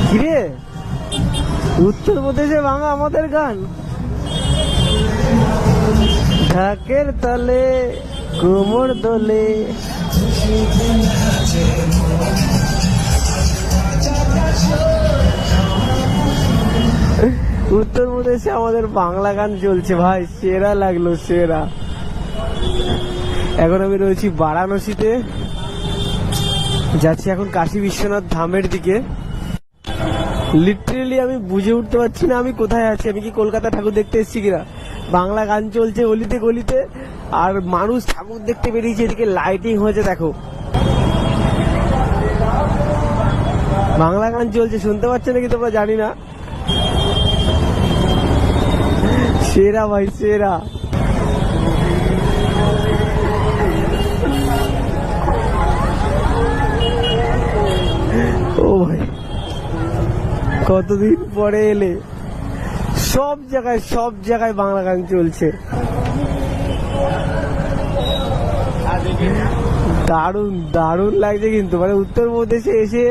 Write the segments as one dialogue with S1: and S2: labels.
S1: কিরে, উত্তরপ্রদেশে ভাঙা আমাদের গান। ঢাকের তালে কোমর দোলে, উত্তরপ্রদেশে আমাদের বাংলা গান চলছে ভাই, সেরা লাগলো সেরা। এখন আমি রয়েছি বারাণসীতে, যাচ্ছি এখন কাশী বিশ্বনাথ ধামের দিকে। লিটারেলি আমি বুঝে উঠতে পারছি না আমি কোথায় আছি, আমি কি কলকাতা ঠাকুর দেখতে এসেছি কিনা। বাংলা গান চলছে অলিতে গলিতে, আর মানুষ ঠাকুর দেখতে বেরিয়েছে, এদিকে লাইটিং হয়েছে দেখো। বাংলা গান চলছে, শুনতে পাচ্ছে নাকি তোমরা জানি না। সেরা ভাই সেরা। ও ভাই, কতদিন পরে এলে। সব জায়গায় বাংলা গান চলছে। দারুণ দারুণ লাগছে কিন্তু, মানে উত্তরপ্রদেশে এসে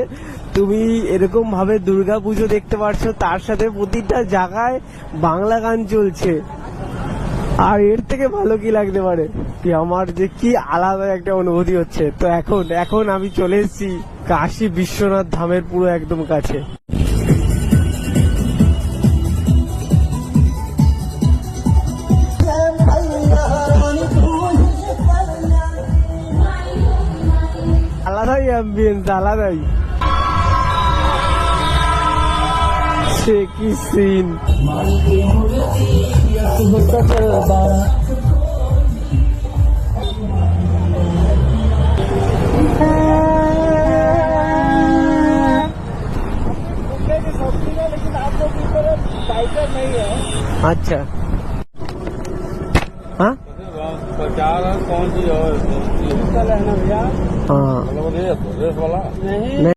S1: তুমি এরকম ভাবে দুর্গা পুজো দেখতে পারছো, তার সাথে প্রতিটা জায়গায় বাংলা গান চলছে। আর এর থেকে ভালো কি লাগতে পারে, কি আমার যে কি আলাদা একটা অনুভূতি হচ্ছে। তো এখন আমি চলে এসেছি কাশী বিশ্বনাথ ধামের পুরো একদম কাছে। আলাদাই অ্যাম্বিয়েন্স, আলাদাই। সে কি সিন। अच्छा हाँ
S2: कौन सी है?
S1: हाँ
S2: रेस वाला?
S1: नहीं।